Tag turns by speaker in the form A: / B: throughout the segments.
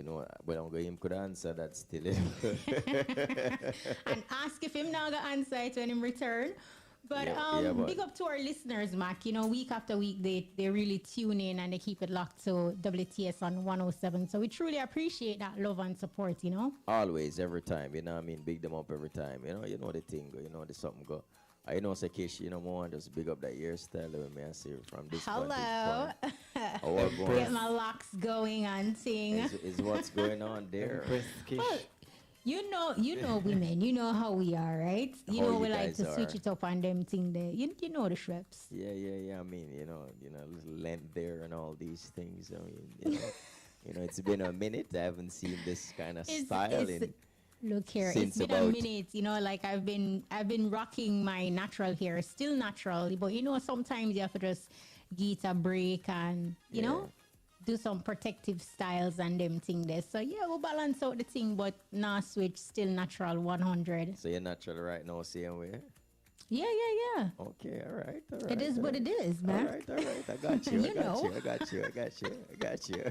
A: when I'm going, him could answer that still.
B: And ask if him now gonna answer it when him return. But
A: But
B: big up to our listeners, Mac. Week after week they really tune in and they keep it locked to WTS on 107. So we truly appreciate that love and support.
A: always, every time, big them up every time. The thing go, the something go. I know, Sakeshi, more just big up that hairstyle with me. I see from this point.
B: Hello. Get my locks going and thing.
A: Is what's going on there.
B: Well, you know women, you know how we are, right? We like to switch it up on them thing there. You know the Shreps.
A: Yeah. Little length there and all these things. It's been a minute. I haven't seen this kind of style in.
B: Look here, it's been a minute. Like I've been rocking my natural hair, still natural, but sometimes you have to just get a break and do some protective styles and them thing there. So we'll balance out the thing, but now switch still natural 100.
A: So you're natural right now, same way?
B: Yeah.
A: Okay, all right.
B: It is what it is, man.
A: All right. I got you. I got you.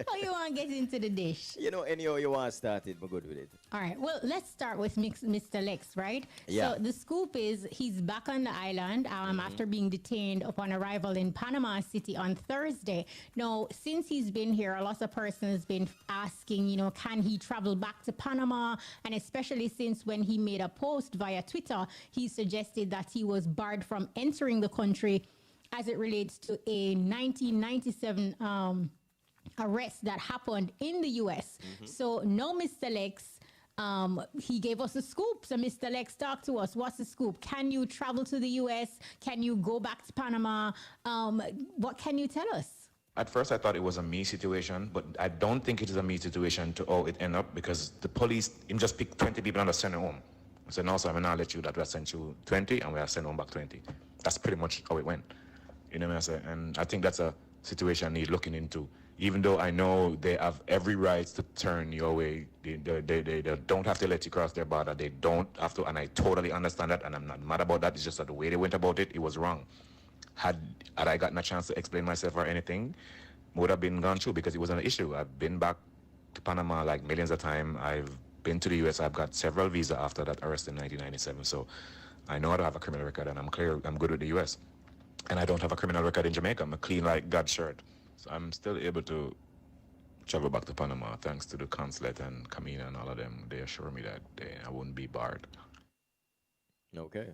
B: How you want to get into the dish?
A: Anyhow you want to start it, I'm good with it.
B: All right. Well, let's start with Mr. Lex, right?
A: Yeah.
B: So the scoop is he's back on the island after being detained upon arrival in Panama City on Thursday. Now, since he's been here, a lot of persons have been asking, can he travel back to Panama? And especially since when he made a post via Twitter, he suggested that he was barred from entering the country as it relates to a 1997 arrest that happened in the U.S. So now Mr. Lex, he gave us a scoop. So Mr. Lex, talk to us. What's the scoop? Can you travel to the U.S.? Can you go back to Panama? What can you tell us?
C: At first, I thought it was a me situation, but I don't think it is a me situation to all it end up because the police him just picked 20 people and just send them home. So now, so I'm going to let you that we have sent you 20 and we have sent home back 20. That's pretty much how it went. You know what I'm saying? And I think that's a situation need looking into. Even though I know they have every right to turn your way, they don't have to let you cross their border. They don't have to, and I totally understand that, and I'm not mad about that. It's just that the way they went about it was wrong. Had I gotten a chance to explain myself or anything, would have been gone through because it wasn't an issue. I've been back to Panama like millions of times. I've been to the U.S. I've got several visas after that arrest in 1997. So I know I don't have a criminal record, and I'm clear. I'm good with the U.S. And I don't have a criminal record in Jamaica. I'm a clean like God's shirt. So I'm still able to travel back to Panama thanks to the consulate and Camina and all of them. They assure me that I wouldn't be barred.
A: Okay.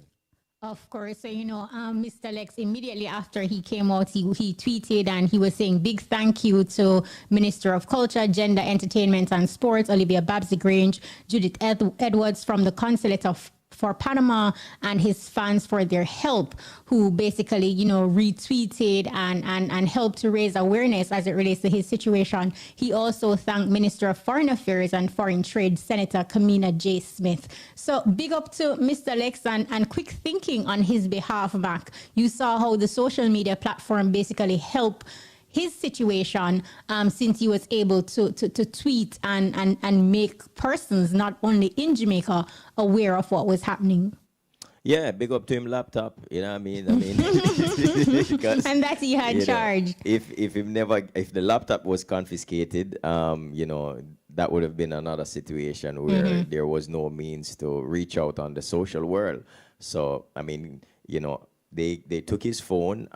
B: Of course. So, Mr. Lex, immediately after he came out, he tweeted and he was saying big thank you to Minister of Culture, Gender, Entertainment and Sports, Olivia Babsy-Grange, Judith Edwards from the Consulate for Panama and his fans for their help, who basically, retweeted and helped to raise awareness as it relates to his situation. He also thanked Minister of Foreign Affairs and Foreign Trade, Senator Kamina J. Smith. So big up to Mr. Lex and quick thinking on his behalf, Mac. You saw how the social media platform basically helped his situation since he was able to tweet and make persons not only in Jamaica aware of what was happening.
A: Yeah, big up to him laptop. You know what I mean?
B: And that he had charge.
A: If the laptop was confiscated, that would have been another situation where there was no means to reach out on the social world. So they took his phone,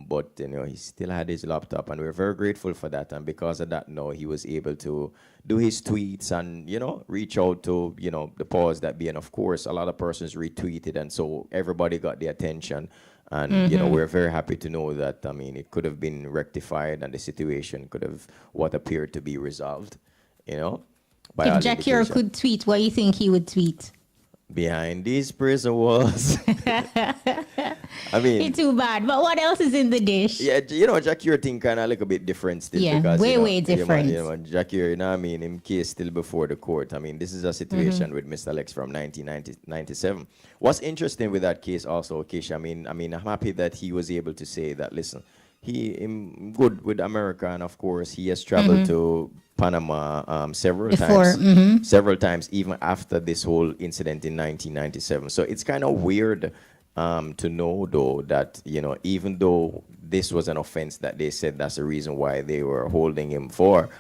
A: but he still had his laptop, and we're very grateful for that. And because of that, he was able to do his tweets and reach out to the powers that be. And of course, a lot of persons retweeted, and so everybody got the attention. And we're very happy to know that it could have been rectified, and the situation could have what appeared to be resolved. If
B: Jackie could tweet, what do you think he would tweet?
A: Behind these prison walls.
B: It's too bad. But what else is in the dish?
A: Yeah, Jackie thing kind of look a bit different still.
B: Yeah,
A: because,
B: way different.
A: Jackie, in case still before the court. This is a situation with Mr. Lex from 1997. What's interesting with that case also, Keisha, I'm happy that he was able to say that, listen, he good with America, and of course he has traveled to Panama several times, even after this whole incident in 1997. So it's kind of weird to know, though, that even though this was an offense that they said that's the reason why they were holding him for,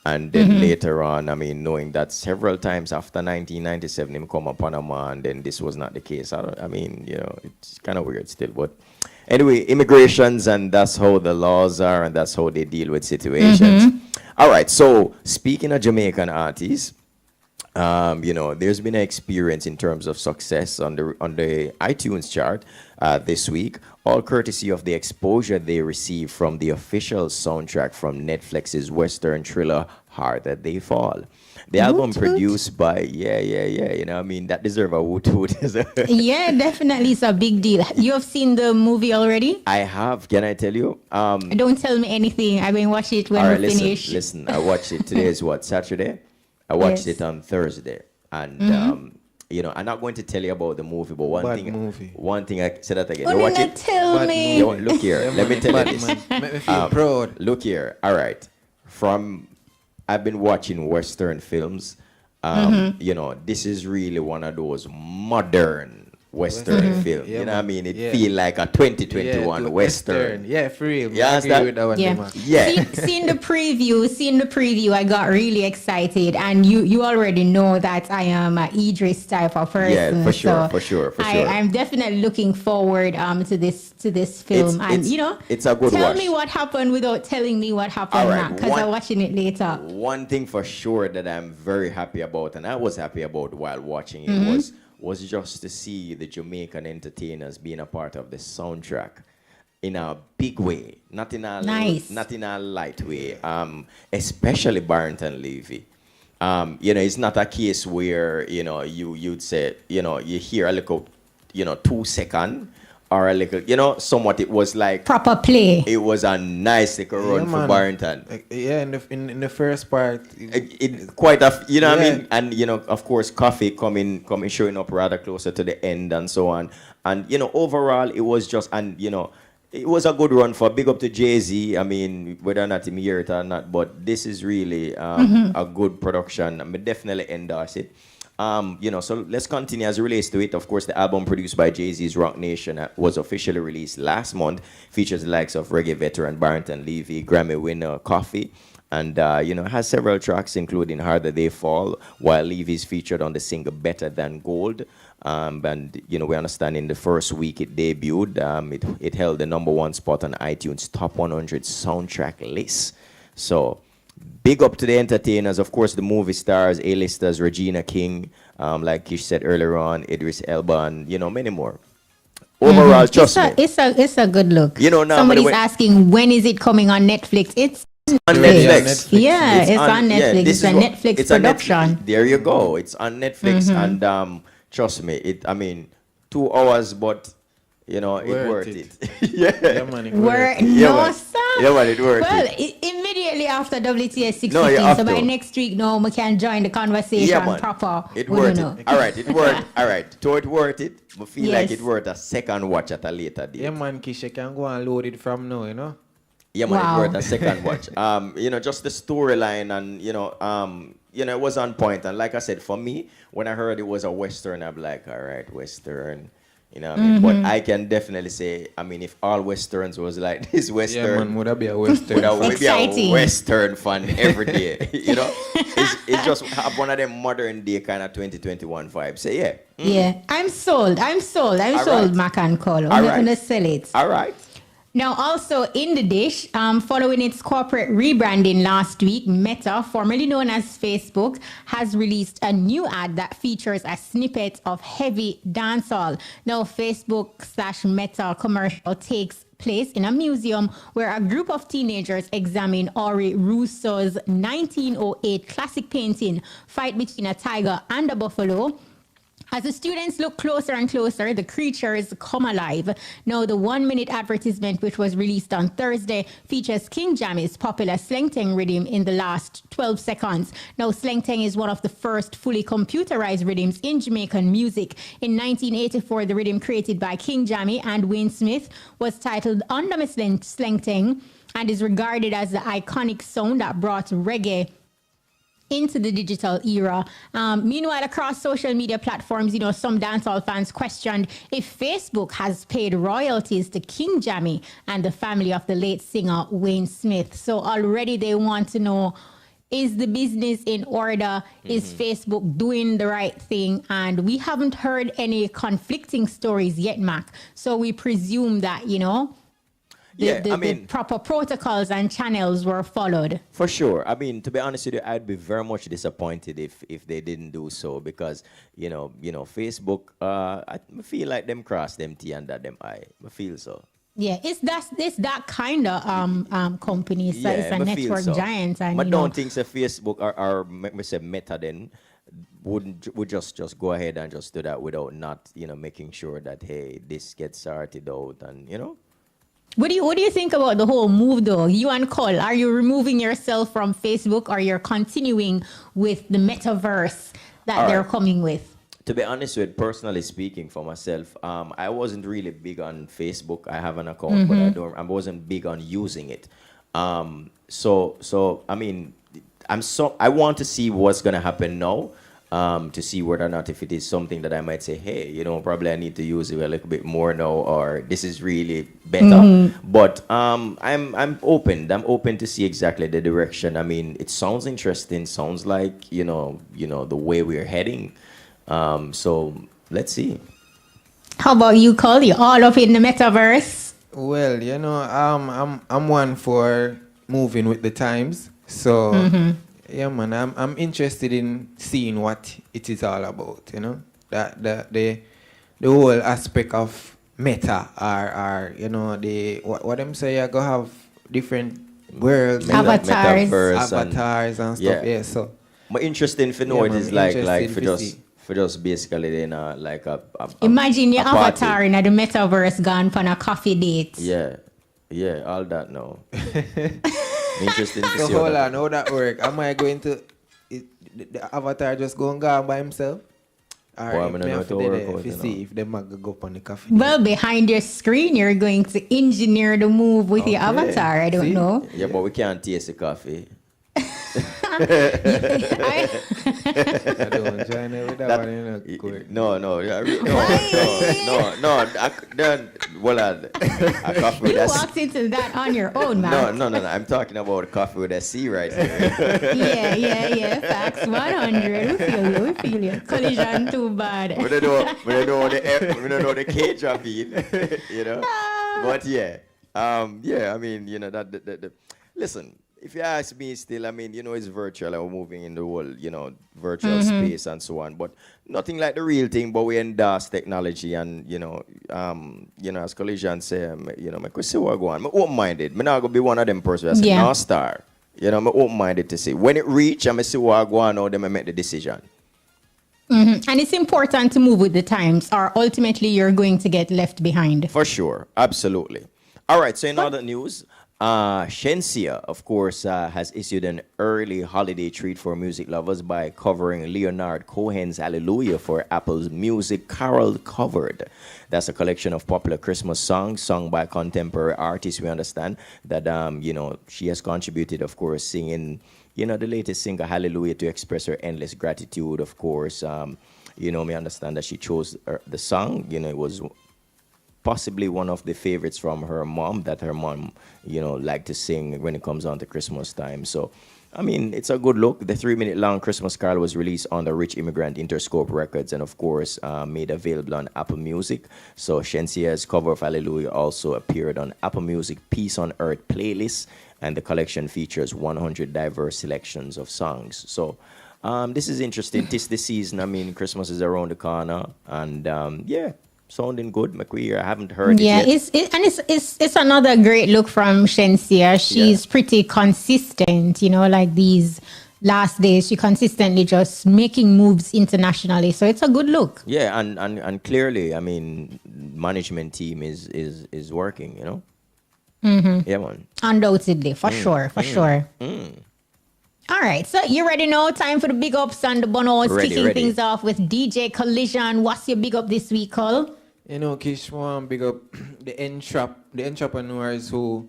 A: And then later on, I mean, knowing that several times after 1997, him come up Panama, and then this was not the case. I mean, you know, it's kind of weird still. But anyway, immigrations, and that's how the laws are, and that's how they deal with situations. All right, so speaking of Jamaican artists, you know, there's been an experience in terms of success on the iTunes chart this week, all courtesy of the exposure they received from the official soundtrack from Netflix's Western thriller Harder They Fall. The album produced by, you know, I mean, that deserves a woot woot.
B: Yeah, definitely, it's a big deal. You have seen the movie already?
A: I have. Can I tell you?
B: Don't tell me anything. I've been watching it when
A: all right,
B: we finish.
A: Listen, I watched it. Today is what, Saturday? I watched it on Thursday. And, you know, I'm not going to tell you about the movie, but one thing I said that again.
B: Oh,
A: You watch
B: not
A: it?
B: tell me.
A: Look here. Let me tell you this.
D: Make me feel proud.
A: Look here. All right. I've been watching Western films. You know, this is really one of those modern Western films.
D: Yeah,
A: you know what I mean? It
D: yeah.
A: feel like a 2021 Western.
D: Yeah, for real.
A: You
D: I
A: understand?
D: agree with that one,
B: Yeah.
D: man.
A: Yeah.
B: Seeing the preview, I got really excited, and you already know that I am a Idris type of person.
A: Yeah, for sure,
B: so
A: for sure.
B: I'm definitely looking forward to this film, and you know,
A: it's a good
B: tell
A: watch.
B: me what happened without telling me what happened,
A: All right,
B: because I'm watching it later.
A: One thing for sure that I'm very happy about, and I was happy about while watching it, was just to see the Jamaican entertainers being a part of the soundtrack in a big way, not in a light way. Especially Barrington Levy. You know, it's not a case where, you know, you'd say, you know, you hear a little, you know, 2 second or a little, you know, somewhat it was like
B: Proper play.
A: it was a nice little run for
D: man.
A: Barrington.
D: Yeah, in the first part.
A: It quite a, you know what I
D: Yeah.
A: mean? And, you know, of course, Coffee coming, showing up rather closer to the end and so on. And, you know, overall, it was just, and, you know, it was a good run for big up to Jay-Z. I mean, whether or not him hear it or not, but this is really a good production. I mean, definitely endorse it. You know, so let's continue as it relates to it. Of course, the album produced by Jay-Z's Rock Nation was officially released last month. Features the likes of reggae veteran Barrington Levy, Grammy winner Coffee, and, you know, has several tracks, including Harder They Fall, while Levy's featured on the single Better Than Gold. And, you know, we understand in the first week it debuted, it held the #1 spot on iTunes Top 100 soundtrack list. So, big up to the entertainers, of course, the movie stars, A-listers, Regina King, like Kish said earlier on, Idris Elba, and, you know, many more. Overall, trust me.
B: It's a good look.
A: You know, now,
B: somebody's asking when is it coming on Netflix. It's
A: on Netflix.
B: Yeah, it's on Netflix. It's a Netflix production.
A: There you go. It's on Netflix, and trust me, I mean, 2 hours, but you know, it's worth it.
D: Yeah, man. It
B: Word,
A: Yeah,
B: no,
A: man.
B: sir.
A: Yeah, man, it worth
B: Well,
A: it.
B: immediately after WTS 615,
A: No, you have
B: so by
A: to.
B: next week, no, we can join the conversation
A: Yeah, man.
B: proper.
A: It
B: We
A: worth
B: don't
A: it.
B: know.
A: All right, it worth. All right, so it worth it. I feel like
B: Yes.
A: it worth a second watch at a later date.
D: Yeah, man, Kisha can go and load it from now, you know?
A: Yeah, man,
B: Wow.
A: it worth a second watch. You know, just the storyline and, you know, it was on point. And like I said, for me, when I heard it was a Western, I'm like, all right, Western. You know what I mean? But I can definitely say, I mean, if all Westerns was like this
D: Yeah,
A: Western,
D: man, would that be a Western?
A: would be a
B: Exciting.
A: Western fan every day. You know? It's just have one of them modern day kind of 2021 vibes. So yeah.
B: Yeah, I'm sold. I'm sold,
A: right.
B: Mac and Call.
A: All
B: I'm
A: right.
B: going to sell it.
A: All right.
B: Now, also in the dish, following its corporate rebranding last week, Meta, formerly known as Facebook, has released a new ad that features a snippet of heavy dancehall. Now, Facebook/Meta commercial takes place in a museum where a group of teenagers examine Henri Rousseau's 1908 classic painting, Fight Between a Tiger and a Buffalo. As the students look closer and closer, the creatures come alive. Now, the 1-minute advertisement, which was released on Thursday, features King Jammy's popular sleng-teng rhythm in the last 12 seconds. Now, sleng-teng is one of the first fully computerized rhythms in Jamaican music. In 1984, the rhythm created by King Jammy and Wayne Smith was titled Under Me Sleng-teng and is regarded as the iconic sound that brought reggae into the digital era. Meanwhile, across social media platforms, you know, some dancehall fans questioned if Facebook has paid royalties to King Jammy and the family of the late singer Wayne Smith. So already they want to know Is the business in order? Is Facebook doing the right thing? And we haven't heard any conflicting stories yet, Mac. So we presume that, the proper protocols and channels were followed.
A: For sure. I mean, to be honest with you, I'd be very much disappointed if they didn't do so because, Facebook, I feel like them cross them T and that them I. I feel so.
B: Yeah, it's that kind of company. So it's a network giant. And,
A: I don't think so Facebook or me say Meta then would just go ahead and just do that without not, making sure that, hey, this gets sorted out and,
B: What do you think about the whole move though? You and Cole, are you removing yourself from Facebook or you're continuing with the metaverse that they're coming with?
A: To be honest with, personally speaking, for myself, I wasn't really big on Facebook. I have an account, but I wasn't big on using it. So I mean, I want to see what's gonna happen now. To see whether or not if it is something that I might say, hey, probably I need to use it a little bit more now, or this is really better. But I'm open. I'm open to see exactly the direction. I mean, it sounds interesting. Sounds like the way we're heading. So let's see.
B: How about you, Cole? You all up in the metaverse?
D: Well, I'm one for moving with the times. So yeah, man, I'm interested in seeing what it is all about. That the whole aspect of meta are the what them say I go have different worlds,
B: avatars
D: and stuff. Yeah, so
A: my interesting for know it is like for just basically in like a
B: imagine your avatar
A: party.
B: in the metaverse gone for a coffee date.
A: Yeah, all that now. Interesting to
D: so
A: see
D: hold on, how that work? Am I going to the avatar just go and go by himself? Or
A: Well, I mean, I know
D: have
A: to work out,
D: to see if they might go up on the coffee.
B: Well, behind your screen, you're going to engineer the move with your avatar. I don't know.
A: Yeah, but we can't taste the coffee.
D: I don't join it with that one in a court.
A: No. Well, a coffee with
B: You
A: a
B: walked into that on your own, man.
A: No. I'm talking about a coffee with a C right here.
B: Yeah. Facts 100. We feel you. Collision too bad.
A: We don't know the cage of it, But yeah. I mean, that listen. If you ask me still, I mean, it's virtual and we're moving in the whole, virtual space and so on. But nothing like the real thing, but we endorse technology and, as Collision say, I could see what go on. I'm open-minded. I'm not going to be one of them persons that's no star. I'm open-minded to see. When it reach, I'm going to see what go on, now then I make the decision.
B: And it's important to move with the times or ultimately you're going to get left behind.
A: For sure. Absolutely. All right. So in other news, Shenseea, of course, has issued an early holiday treat for music lovers by covering Leonard Cohen's Hallelujah for Apple's Music Carol Covered. That's a collection of popular Christmas songs sung by contemporary artists. We understand that, she has contributed, of course, singing, the latest singer Hallelujah to express her endless gratitude, of course. We understand that she chose the song, it was possibly one of the favorites from her mom that her mom, liked to sing when it comes on to Christmas time. So, I mean, it's a good look. The 3-minute long Christmas Carol was released on the Rich Immigrant Interscope Records and, of course, made available on Apple Music. So, Shensea's cover of Hallelujah also appeared on Apple Music Peace on Earth playlist, and the collection features 100 diverse selections of songs. So, this is interesting. Tis the season. I mean, Christmas is around the corner, and sounding good, McQueen. I haven't heard it yet.
B: It's another great look from Shenseea. She's pretty consistent, like these last days. She consistently just making moves internationally. So it's a good look.
A: Yeah, and clearly, I mean, management team is working, Yeah, man.
B: Undoubtedly, for sure. All right, so you ready now? Time for the big ups and the bonos. Kicking things off with DJ Collision. What's your big up this week, Cole?
D: Kish, one big up the entrepreneurs who,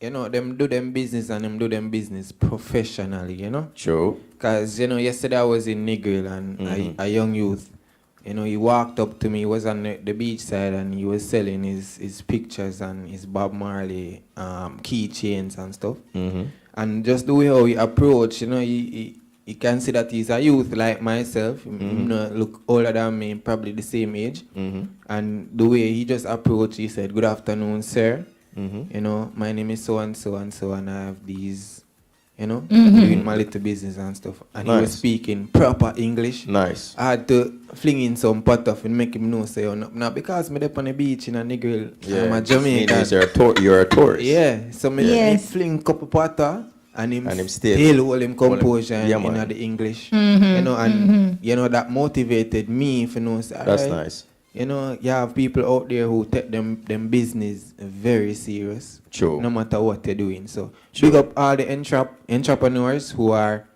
D: them do them business and them do them business professionally,
A: True.
D: Because, yesterday I was in Negril and a young youth, he walked up to me, he was on the beach side and he was selling his pictures and his Bob Marley keychains and stuff. And just the way how he approach, you know, he can see that he's a youth like myself. You know, look older than me, probably the same age. And the way he just approached, he said, "Good afternoon, sir. You know, my name is so and so and so, and I have these, you know, doing my little business and stuff." And he was speaking proper English.
A: Nice.
D: I had to fling in some pot off and make him know, say, "Oh, no, now because me up on the beach in a nigga, I'm a Jamaican."
A: You're a tourist.
D: Yeah, so me fling couple potter and him still hold him composure in the English. You know, and you know that motivated me if you know. Say,
A: that's nice.
D: You know, you have people out there who take them business very serious.
A: True.
D: No matter what they're doing. So big up all the entrepreneurs who are,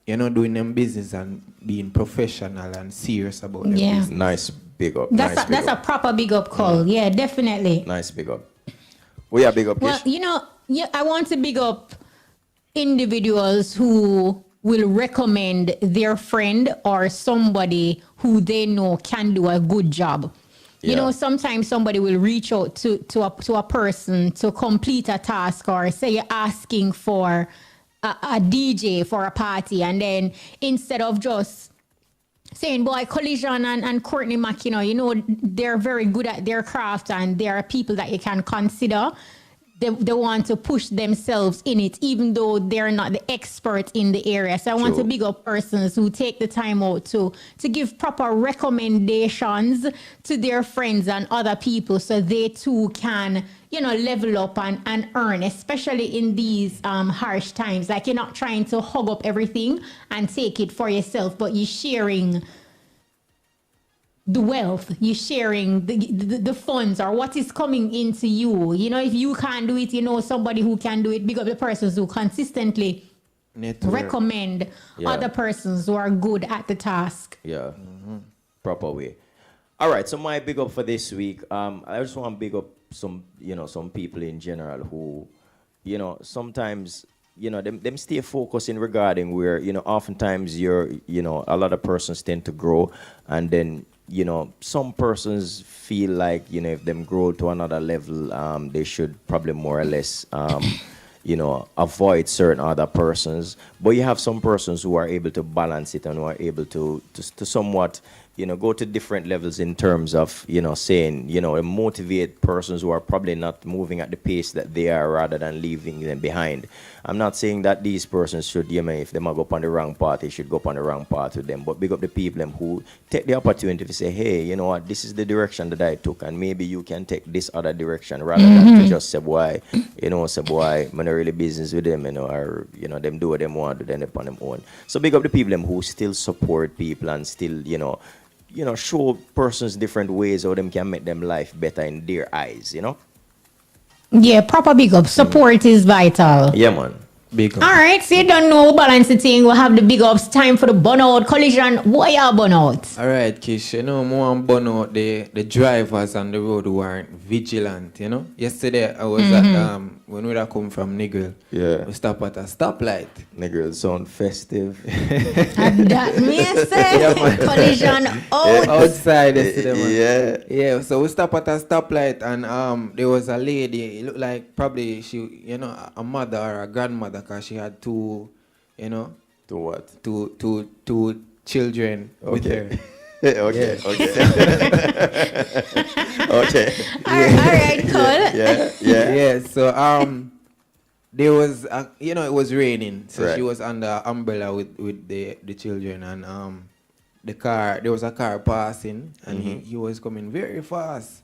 D: you know, doing them business and being professional and serious about their business.
A: Nice big up.
B: That's a proper big up call. Yeah, definitely.
A: Nice big up. We are big up.
B: Well, you know, I want to big up individuals who will recommend their friend or somebody who they know can do a good job. You know, sometimes somebody will reach out to a person to complete a task, or say you're asking for a DJ for a party, and then instead of just saying, boy, Collision and Courtney Mack, you know, they're very good at their craft and they are people that you can consider. They want to push themselves in it, even though they're not the expert in the area. So I want to big up persons who take the time out to give proper recommendations to their friends and other people, so they too can, you know, level up and earn, especially in these harsh times. Like, you're not trying to hog up everything and take it for yourself, but you're sharing the wealth, you're sharing the funds or what is coming into you. You know, if you can't do it, you know somebody who can do it. Big up the persons who consistently recommend other persons who are good at the task.
A: Yeah, proper way. All right, so my big up for this week. I just want to big up some people in general who, you know, sometimes, you know, them stay focused in regarding where, you know, oftentimes a lot of persons tend to grow, and then, you know, some persons feel like, you know, if them grow to another level, they should probably more or less, you know, avoid certain other persons. But you have some persons who are able to balance it and who are able to somewhat, you know, go to different levels in terms of, you know, saying, you know, motivate persons who are probably not moving at the pace that they are, rather than leaving them behind. I'm not saying that these persons should, you know, if they might go up on the wrong path, they should go up on the wrong path with them. But big up the people who take the opportunity to say, hey, you know what, this is the direction that I took, and maybe you can take this other direction, rather than to just say, boy, I'm not really business with them, you know, or, you know, them do what they want to do, then upon them own. So big up the people who still support people and still, you know, show persons different ways how them can make them life better in their eyes, you know?
B: Yeah, proper big up. Support is vital.
A: Yeah, man.
D: Big up.
B: All right, so you don't know balance the thing. We'll have the big ups. Time for the burnout. Collision, what y'all burnout?
D: All right, Kish, you know, more burn out the drivers on the road who aren't vigilant, you know. Yesterday, I was at, when we come from Negril, we stop at a stoplight.
A: Negril sound festive.
B: And that means Collision
D: outside yesterday, man.
A: Yeah,
D: so we stop at a stoplight, and there was a lady, it looked like probably she, you know, a mother or a grandmother, because she had two, you know.
A: To what?
D: Two children with her.
A: Okay. Okay.
B: All right, cool.
A: Yeah.
D: So there was you know, it was raining, so
A: right.
D: she was under umbrella with the children, and there was a car passing, and he was coming very fast,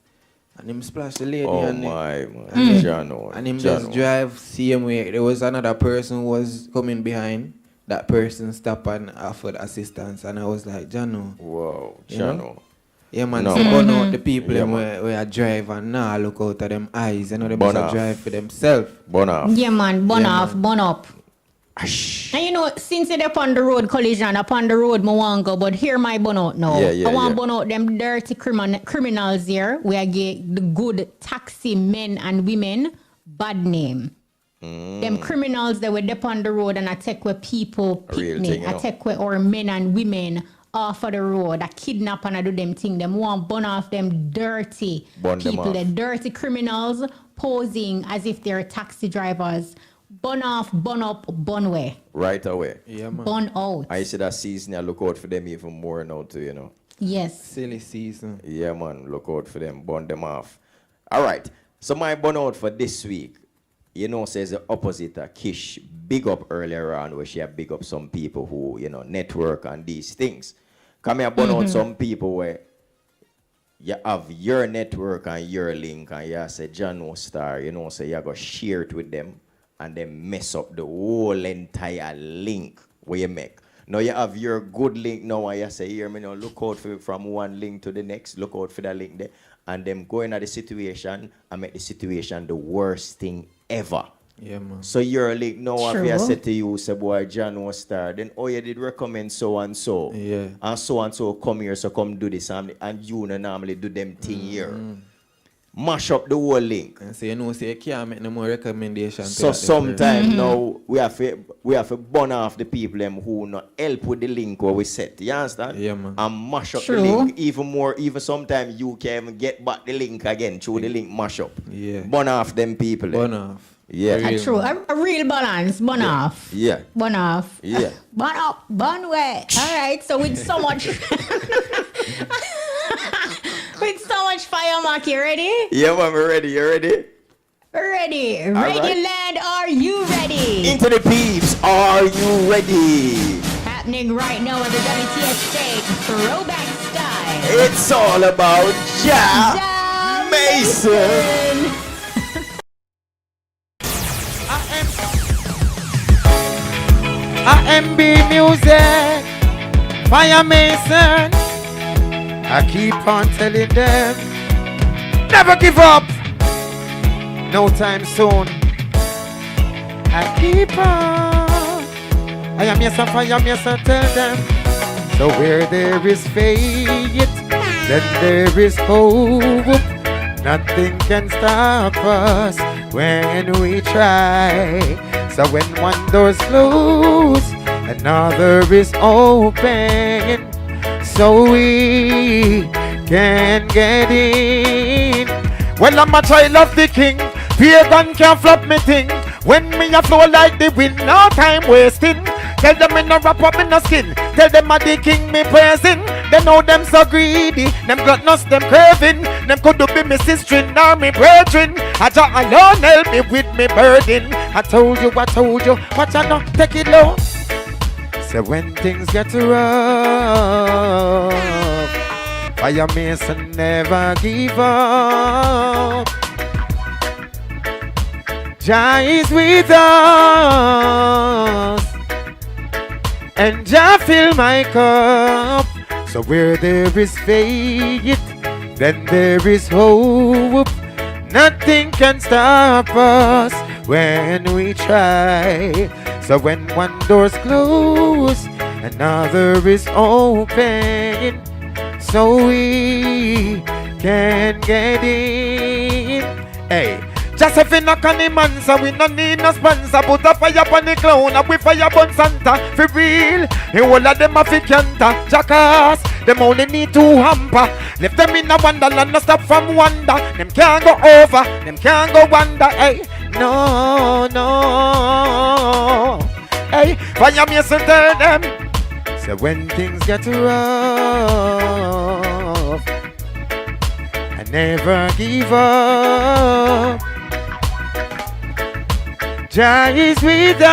D: and him splashed the lady.
A: Oh
D: and
A: my man.
D: And him just drive same way. There was another person who was coming behind. That person stopped and offered assistance, and I was like, Jano.
A: Wow, Jano.
D: Yeah, man. No. So burn out the people where drive and now look out of them eyes. You know, they must drive for themselves.
A: Burn off.
B: Yeah, man. Burn up. And you know, since you're upon the road, Collision, upon the road, I want to go, but here my burn out now. I want to burn out them dirty criminals here. We get the good taxi men and women bad name. Them criminals that were up on the road and attack where people picnic, attack where our men and women off of the road, that kidnap and do them thing. Them want burn off them dirty people, the dirty criminals posing as if they're taxi drivers. Bun off, bun up, bun way.
A: Right away.
D: Yeah, man.
B: Bun out.
A: I see that season, I look out for them even more now too, you know.
B: Yes.
D: Silly season.
A: Yeah, man, look out for them, burn them off. All right, so my burn out for this week, you know, says the opposite. Kish big up earlier on where she had big up some people who, you know, network and these things. Come here, burn out some people where you have your network and your link and you say John Star, you know, so you go share it with them and then mess up the whole entire link where you make. Now you have your good link now and you say, here, me now look out for from one link to the next, look out for that link there, and them go into the situation and make the situation the worst thing ever.
D: Yeah, man.
A: So your link now if
B: True.
A: you said to you, say boy John was star, then oh you did recommend so and so.
D: Yeah.
A: And so come here, so come do this and you no normally do them thing here. Mash up the whole link.
D: And so you know, say you can't make no more recommendations.
A: So sometimes now we have to burn off the people them who not help with the link where we set. You understand?
D: Yeah, man.
A: And mash up
B: True.
A: the link even more. Even sometimes you can even get back the link again through the link mash up.
D: Yeah.
A: Burn off them people.
D: Burn off.
A: Yeah.
D: For real,
B: True.
D: man.
B: A real balance. Bun off.
A: Yeah.
B: Bun off.
A: Yeah.
B: Bun up. Bun way. All right. So with so much, with so much fire, Mark, you ready?
A: Yeah, man, we're ready. You ready?
B: Ready.
A: right.
B: Reggae Land, are you ready?
A: Into the peeps. Are you ready?
B: Happening right now at the WTS stage, throwback style.
A: It's all about Jah
B: Jah
A: Mason.
E: AMB music, Fire Mason. I keep on telling them, never give up. No time soon. I keep on. I am yes and Fire Mason, tell them. So where there is faith, then there is hope. Nothing can stop us when we try. So when one door's closed, another is open, so we can get in. Well, I'm a child of the king, pagan can't flop me thing. When me a flow like the wind, no time wasting. Tell them me no wrap up in no skin. Tell them a the king me praising. They know them so greedy, them gluttonous, them craving. Them could do be me sister nor me brethren. I just alone help me with me burden. I told you, watch I not take it low. So when things get rough, Fire Mason never give up. Jah is with us, and Jah fill my cup. So where there is faith, then there is hope. Nothing can stop us when we try. So when one door's closed, another is open, so we can get in. Hey. Just if we knock on the man, so we no need no sponsor. Put a fire upon the clown, and we fire upon Santa. For real, the whole of them a fi canter. Jackass, them only need to hamper. Left them in a wonderland, no stop from wonder. Them can't go over, them can't go under. Hey, no. Hey, Fire Mason tell them. So when things get rough, I never give up. Jah is with us,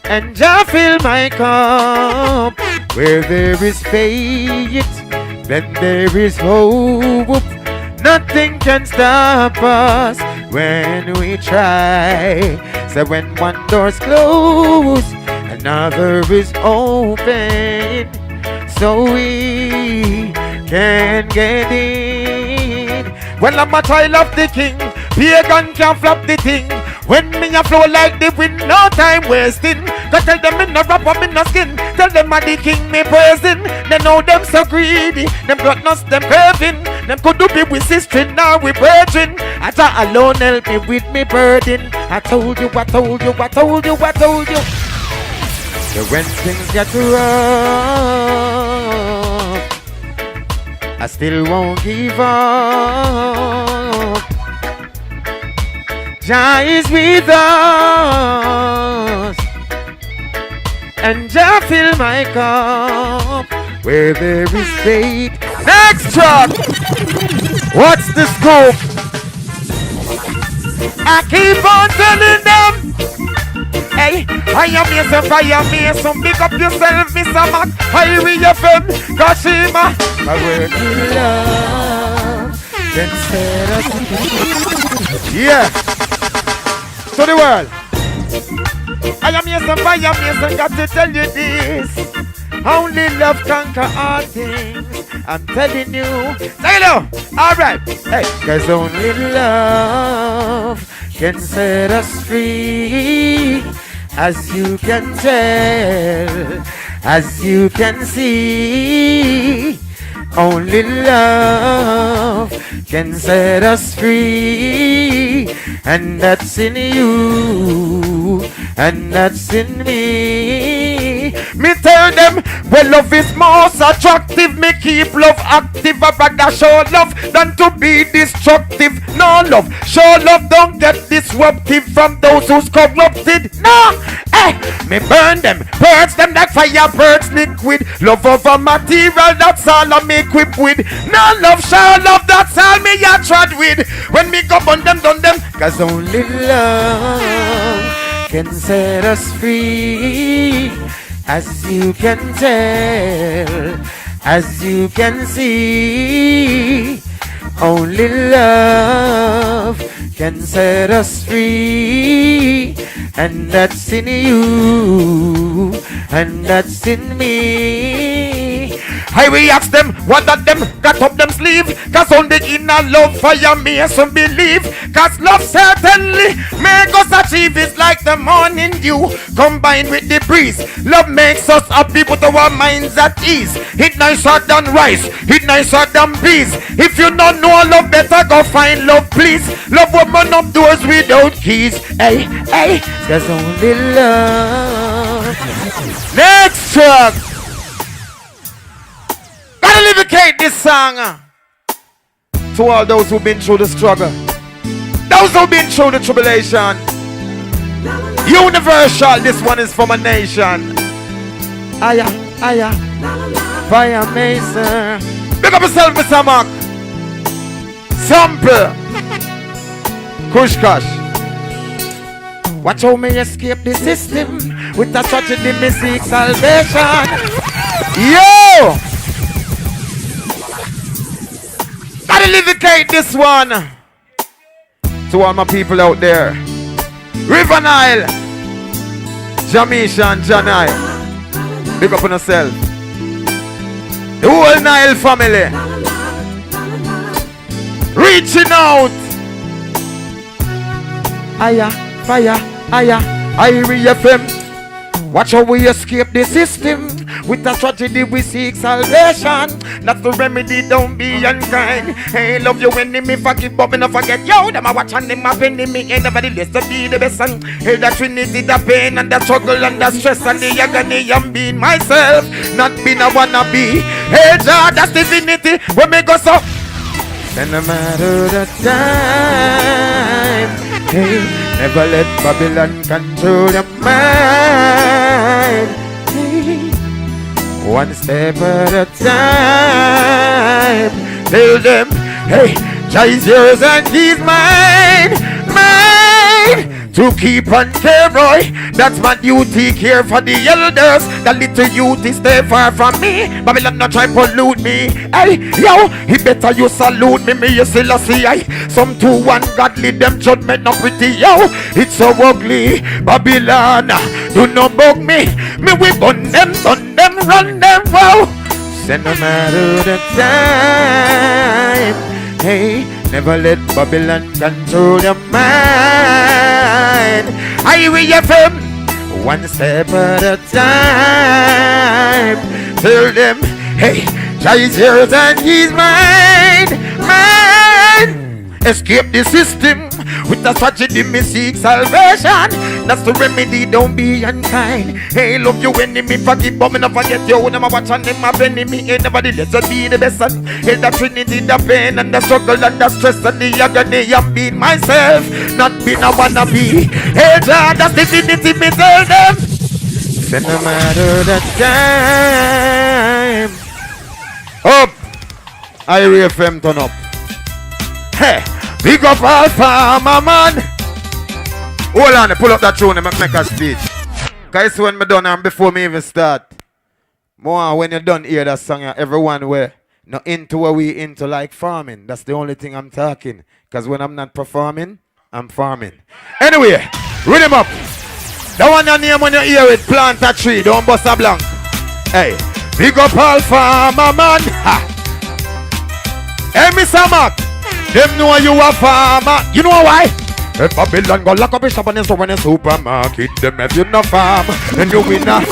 E: and Jah fill my cup. Where there is faith, then there is hope. Nothing can stop us when we try. So when one door's closed, another is open, so we can get in. Well, I'm a child of the king, pagan can't flop the thing. When me a flow like the wind, no time wasting. Go tell them me no wrap up in no skin. Tell them a the king me praising. They know them so greedy, them gluttonous, them craving. Them could do be with sister, now we brethren. I just alone help me with me burden. I told you. So when things get rough, I still won't give up. Jah is with us, and Jah fill my cup where there is faith. Next track. What's the scope? I keep on telling them, hey, I am Mason, pick up yourself, Mr. Mac, IRIE FM, Kashima. My word in love can set us free. Yeah. To the world. I am Mason, got to tell you this. Only love conquer all things. I'm telling you. Say hello. Alright. Hey. Cause only love can set us free. As you can tell, as you can see, only love can set us free. And that's in you, and that's in me. Me tell them, well, love is most attractive. Me keep love active. I rather show love than to be destructive. No love, show love, don't get disruptive from those who's corrupted. No, me burn them, purge them like fire burns liquid. Love over material, that's all I'm equipped with. No love, show love, that's all me a trod with. When me go on them, done them. Cause only love can set us free. As you can tell, as you can see, only love can set us free. And that's in you, and that's in me. I will ask them, what of them got up them sleeve? Cause only in a love fire me some believe. Cause love certainly make us achieve. It's like the morning dew combined with the breeze. Love makes us happy, put our minds at ease. It nicer than rice, it nicer than peas. If you don't know love, better go find love, please. Love open up doors without keys. Hey, hey, there's only love. Next track. Gotta livicate this song to all those who've been through the struggle, those who've been through the tribulation. Universal, this one is from a nation. Aya, aya, Jah Mason. Pick up yourself, Mr. Mark. Sample. Kush Kush. Watch how me escape the system. With a tragedy, me seek salvation. Yo! Gotta livicate this one to all my people out there. River Nile, Jah Mason, Jah Nile. Big up on yourself. The whole Nile family. Reaching out. Aya, fire, aya, IRIE FM. Watch how we escape the system. With a tragedy we seek salvation. That's the remedy, don't be unkind. Hey, love your enemy, forgive but me not forget. Yo, them a watch and them a penny me. Ain't nobody less to be the best. And hey, the trinity, the pain and the struggle and the stress and the agony. I'm being myself, not being a wannabe. Hey, Jah, that's divinity. When me go so. And no matter the time, hey, never let Babylon control your mind. Hey, one step at a time. Tell them, hey, Jah is yours and he's mine, mine. To keep on care, boy, that's my duty. Care for the elders, the little youth is stay far from me. Babylon not try pollute me. Hey, yo, he better you salute me. Me you still see I. Some too ungodly, them judgment not pretty. Yo, it's so ugly. Babylon, do not bug me. Me we burn them, run them. Wow. Send no matter the time. Hey, never let Babylon control your mind. IRIE FM, one step at a time. Tell them, hey, Jah is yours and he's mine, mine. Escape the system. With a tragedy, me seek salvation. That's the remedy, don't be unkind. Hey, love you enemy, forgive, but me not forget you. When I'm watching them, my enemy, ain't nobody less to be the best. And hey, the trinity, the pain, and the struggle, and the stress, and the agony. I'm being myself, not being a wannabe. Hey, Jah, that's the dignity, me tell them. Say no matter the time. Up, IRIE FM turn up. Hey, big up all farmer man. Hold on, pull up that tune and make a speech. Guys, when me done and before me even start, more when you done hear that song, everyone were not into what we into like farming. That's the only thing I'm talking. Because when I'm not performing, I'm farming. Anyway, rhythm up. The one your name when you hear it, plant a tree, don't bust a blank. Hey, big up all farmer man. Ha. Hey, Mr. Mac, them know you a farmer. You know why? If Babylon go lock up a shop and so when a supermarket, them if you no farm, then you win a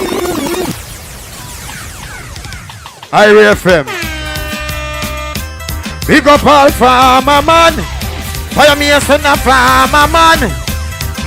E: IRIE FM. Big up all farmer man. Fire me a son of farmer man.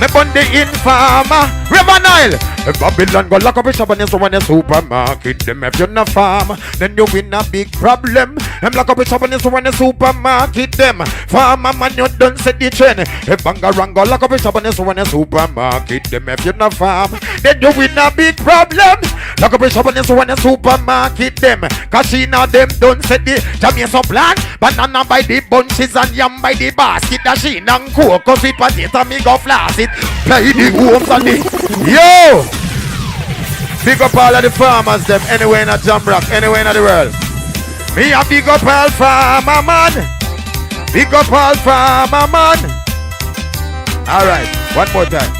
E: Me bun the informer, River Nile. If Babylon go lock up a shop and so when a supermarket, them if you no farm, then you win a big problem. Them lock up a shop and so when a supermarket, them farmer man you done set the trend. If Bangarang go lock up a shop and so when a supermarket, them if you no farm, then you win a big problem. Lock up a shop and so when a supermarket, them Kashina them done set the Jah Mason plan. Banana by the bunches and yam by the basket. Dashina and cocoa sweet potato me go floss it. Play the homes and the yo. Big up all of the farmers them anywhere in a Jamrock, anywhere in the world. Me a big up all farmer man. Big up all farmer man. Alright, one more time.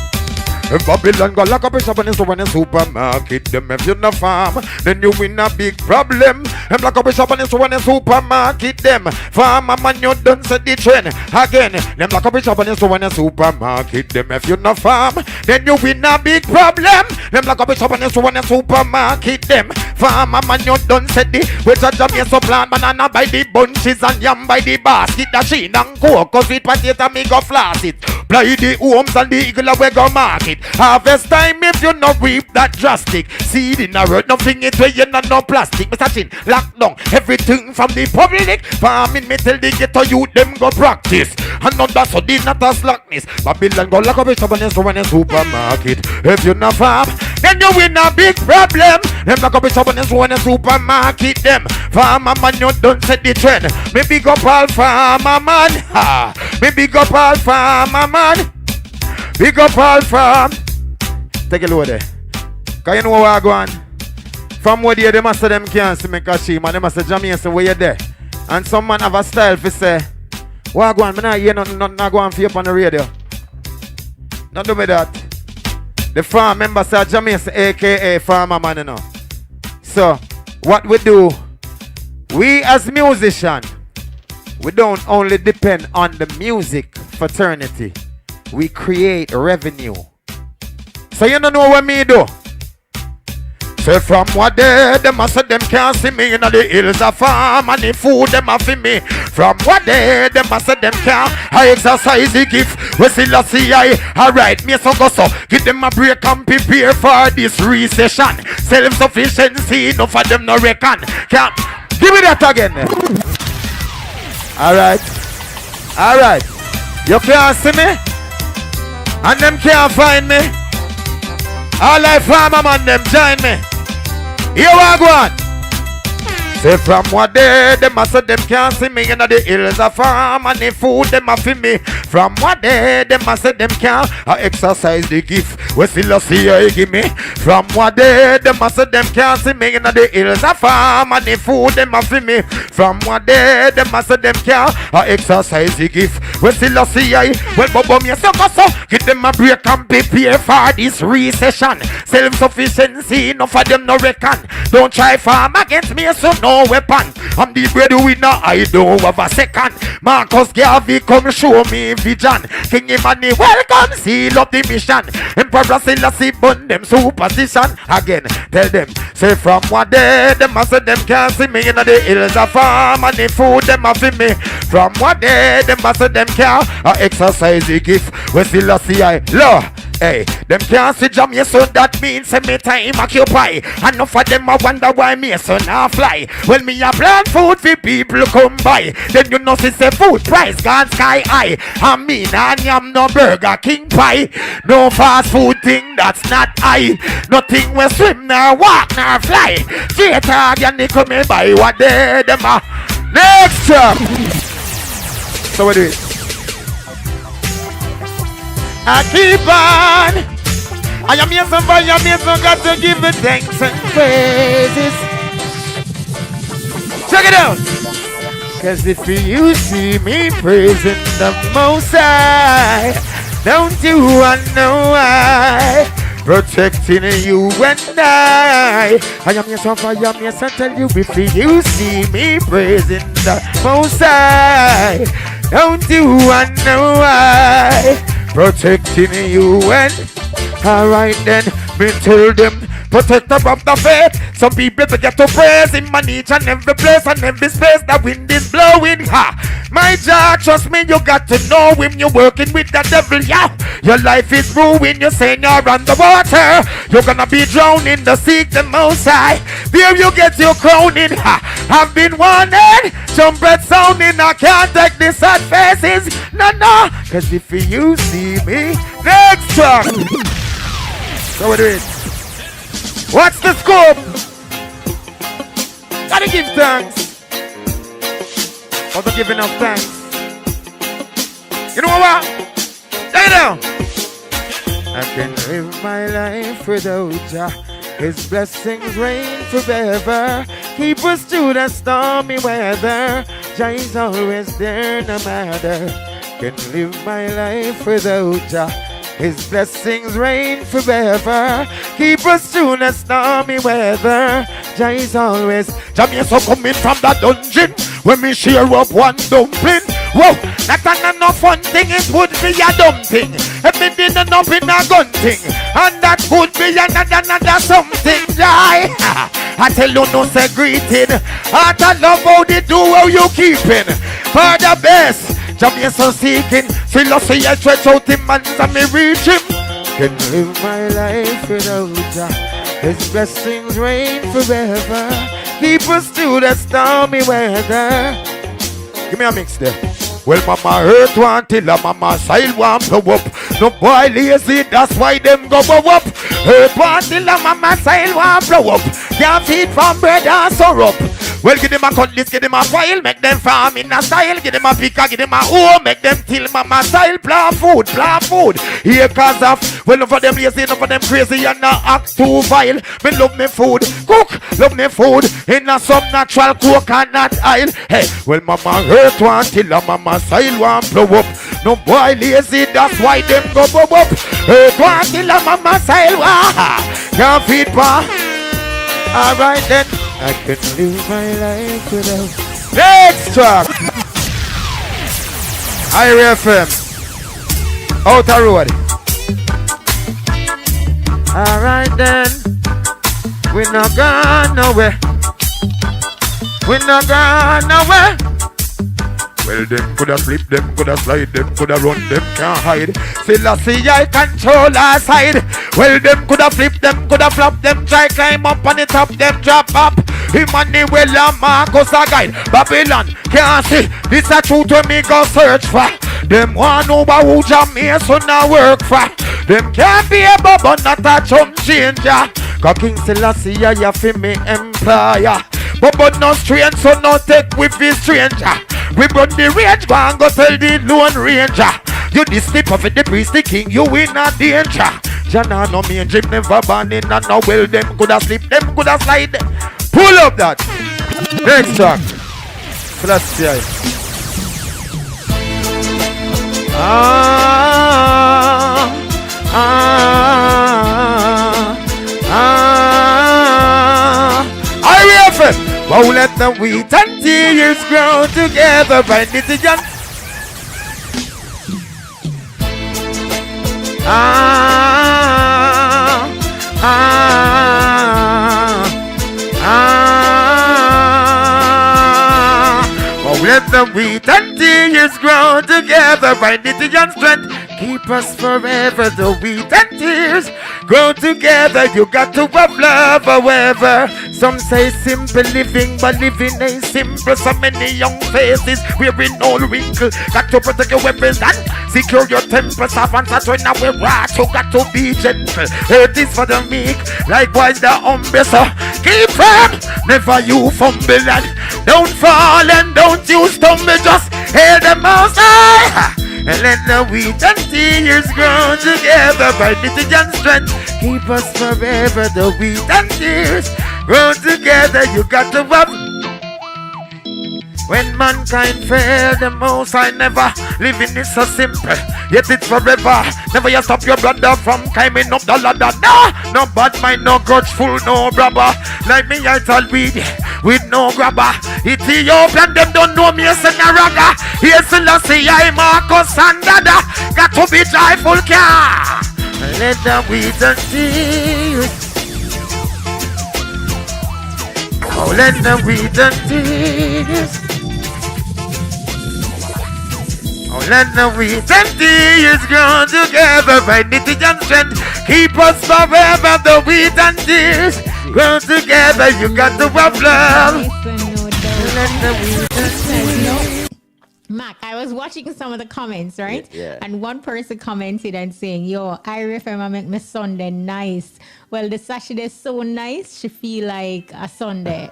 E: If Babylon go lock up a shop and so when a supermarket, them if you no farm, then you win a big problem. Them lock up a shop and so when a supermarket, them farmer man you done set the trend. Again, them lock up a shop and so when a supermarket, them if you no farm, then you win a big problem. Them lock up a shop and so when a supermarket, them farmer man you done set the with a Jah Mason plant. Banana by the bunches and yam by the basket. The sheen and cocoa sweet potato me go floss it. Play the homes and the eagle away go market. Harvest time if you no reap that drastic. Seed in a road, nothing it way in no plastic. Mr. Chin, lock down everything from the public. Farming me tell the ghetto youth them go practice. And not that so did not a slackness. Babylon go lock up a shop and so when a supermarket. If you no farm, then you win a big problem. Them lock up a shop and so when a supermarket. Them farmer man you don't set the trend. Me big up all farmer man. Ha. Me big up all farmer man. Big up all farm. Take a look there. Cause you know where I go on. From where they must say them can't see me Kashima. And they must say Jah Mason where you there. And some man have a style for say, where I go on, me not hear nothing not go on for you up on the radio. Not do me that. The farm member say Jah Mason aka farmer man you know. So what we do, we as musicians, we don't only depend on the music fraternity. We create revenue. So you don't know what me do. Say from what day, them a say them can't see me in the hills of farm and the food them a for me. From what day, them a say them can't I exercise the gift. We still a see I. Alright, me so go so. Give them a break and prepare for this recession. Self-sufficiency, enough of them no reckon. Can't. Give me that again. Alright. Alright. You can't see me? And them can't find me. All like farmer man them join me. Here we go on. Say from what day, them a say them can't see me in the hills of farm and the food them a for me. From what day, them a say them can't exercise the gift. We still a see I give me. From what day, them a say them can't see me in the hills of farm and the food them a for me. From what day, them a say them can't exercise the gift. We still a see I. Well, Bobo me so go so. Give them a break and prepare for this recession. Self-sufficiency, enough of them no reckon. Don't try farm against me so no weapon. I'm the breadwinner, I don't have a second. Marcus Garvey come show me vision. King Imani welcome, seal up the mission. Emperor Selassie burn them superstition. Again, tell them, say from what day, them a say them can't see me in the hills of farm and the food them a for me. From what day, them a say them can't exercise the gift. We still a see I, Lord. Hey, them can't see Jah Mason, that means me time occupy. Enough of them I wonder why Mason not fly. When me a plan food for people come by, then you know see say food price gone sky high. I mean I am no Burger King pie, no fast food thing that's not high. Nothing we swim nor walk nor fly. Straight hard and they come by what they them are. Next job. So what do it? I keep on. I am here somebody, I am here so got to give it thanks and praises. Check it out. Cause if you see me praising the Most High, don't you wonder why? Protecting you and I am here so far, I am here so tell you. If you see me praising the Most High, don't you wonder why? Protecting you and alright then, me tell them, protector of the faith. Some people forget to praise him on each and every place and every space. The wind is blowing, ha. My Jah, trust me, you got to know him. You're working with the devil, yeah. Your life is ruined, you're saying you're on the water. You're gonna be drowning, the seek the Most High. There you get your crowning, ha. I've been wanted, trumpet sounding, I can't take the sad faces, no, no. Cause if you see me, next track. So we do it. What's the scope? Gotta give thanks. Also give enough thanks. You know what? Lay down. I can live my life without Jah. His blessings reign forever. Keep us through the stormy weather. Jah is always there no matter. Can live my life without Jah. His blessings reign forever. Keep us through the stormy weather. Jah is always. Jah Mason coming from the dungeon when me share up one dumpling. Whoa, not enough fun thing, it would be a dumb thing. If me didn't up in a gun thing, and that would be another something. I tell you no say greeting. I love how they do how you keeping. For the best. Jah Mason seeking, philosophy I stretch out him and me reach him. Can live my life without Jah. His blessings reign forever. Keep us through the stormy weather. Give me a mix there. Well, mama hurt one till a mama style one blow up. No boy lazy, that's why them go up. Hurt one till a mama style one blow up. Can't feed from bread and syrup. Well, give them a cutlass, give them a file, make them farm in a style. Give them a picker, give them a hoe, make them till mama style. Plant food. Here cause of, well, enough of them lazy, enough of them crazy and not act too vile. Me love me food, cook, love me food in a some natural coconut oil. Hey, well, mama hurt one till a mama style one blow up. No boy lazy, that's why them go up. Hurt one till a mama style one. Can't feed pa. Alright then, I can live my life without. Next track. IRIE FM. Outer Road. Alright then, we not gone nowhere. We not gone nowhere. Well, them coulda flip, them coulda slide, them coulda run, them can't hide. Shenseea, I control our side. Well, them coulda flip, them coulda flop, them try climb up on the top, them drop up. Emmanuel and Marcus a guide. Babylon can't see. This a truth when me go search for. Them want know about who Jah Mason a work for. Them can't be a bubble, not a chum changer. Cause King Shenseea, you fi me employer. But no strange, so no take with the stranger. We run the range, go and go tell the Lone Ranger. You the slip of it, the priest, the king, you in a danger. Jana no me and Jim never born in and now well them coulda slip, them coulda slide. Pull up that. Next track. Shenseea. IRIE FM. Well, let the wheat and tears grow together by decision. Well, let the wheat and tears grow together by decision strength. Keep us forever, the wheat and tears. Grow together, you got to have love, however. Some say simple living, but living ain't simple. So many young faces wearing old wrinkle. Got to protect your weapons and secure your temper. Servants are trying to wear wrath, you got to be gentle. Earth is for the meek, likewise the humble. So keep firm, never you fumble and don't fall and don't you stumble. Just hail the most high and let the wheat and tears grow together by diligence and strength. Keep us forever, the wheat and tears grow together. You got to have. When mankind failed, the most I never. Living is so simple, yet it's forever. Never you stop your brother from climbing up the ladder. No bad mind, no grudgeful, no grabber. Like me, I tell weed with no grabber. Ethiopian, them don't know me as a raga. Here's Shenseea, I Marcus and Dada. Got to be joyful, car. Let the wheat and tears. Oh, let the wheat and tears. Oh, let the wheat and tears grow together by knitting and strength. Keep us forever, the wheat and tears grow together. You got to have love. Let the wheat and tears.
B: Mac, I was watching some of the comments, right?
A: Yeah.
B: And one person commented and saying, yo, IRIE FM I make my Sunday nice. Well, the Saturday is so nice, she feel like a Sunday.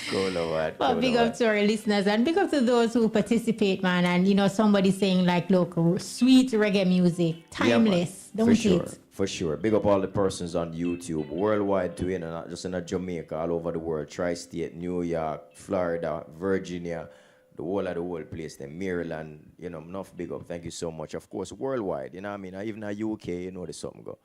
A: Cool, what?
B: Well, big up to our listeners and big up to those who participate, man. And, you know, somebody saying like, look, sweet reggae music, timeless,
A: yeah,
B: don't
A: for sure,
B: it?
A: For sure. Big up all the persons on YouTube, worldwide too, you know, not just in Jamaica, all over the world, Tri-State, New York, Florida, Virginia, the whole of the whole place, then Maryland, you know, enough big up. Thank you so much. Of course, worldwide, you know what I mean? Even in UK, you know, there's something go.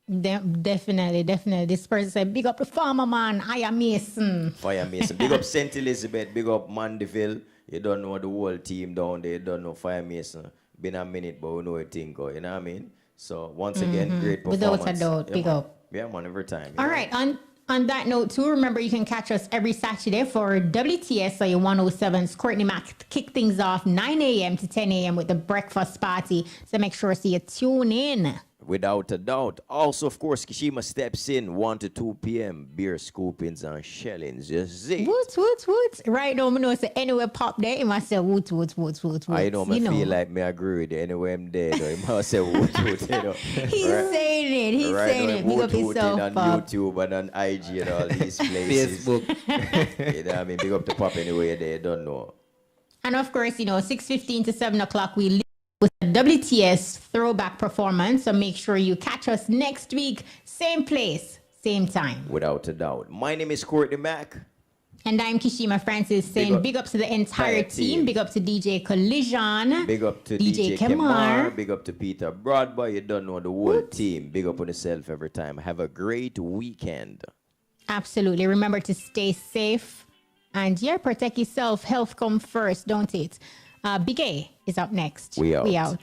B: Definitely. This person said, big up the farmer man, Jah Mason.
A: Fire Mason. Big up St. Elizabeth, big up Mandeville. You don't know the whole team down there, you don't know Fire Mason. Been a minute, but we know it thing go, you know what I mean? So once again, great performance.
B: Without a doubt,
A: yeah,
B: big
A: man.
B: up.
A: Yeah, man, every time.
B: All right, on that note too, remember you can catch us every Saturday for WTSI 107's Courtney Mac to kick things off 9 a.m. to 10 a.m. with the breakfast party. So make sure you tune in.
A: Without a doubt. Also, of course, Kishima steps in 1 to 2 p.m. Beer scoopings and shellings. Just it.
B: Woot. Right now, I know it's anywhere pop there. It must say woot.
A: I know, I feel like me agree with you. Anyway, I'm there. Though. It must say woot, you know.
B: He's saying it. He's saying it. Big up yourself,
A: on
B: Pop.
A: YouTube and on IG and all these places.
D: Facebook.
A: You know what I mean? Big up the Pop anyway. They don't know.
B: And of course, you know, 6:15 to 7 o'clock, we leave with a WTS throwback performance. So make sure you catch us next week. Same place, same time.
A: Without a doubt. My name is Courtney Mac.
B: And I'm Kishima Francis saying big up to the entire team. Big up to DJ Collision.
A: Big up to DJ Kemar. Big up to Peter Broadboy. You don't know the whole team. Big up on yourself every time. Have a great weekend.
B: Absolutely. Remember to stay safe. And yeah, protect yourself. Health come first, don't it? Big A is up next.
A: We out.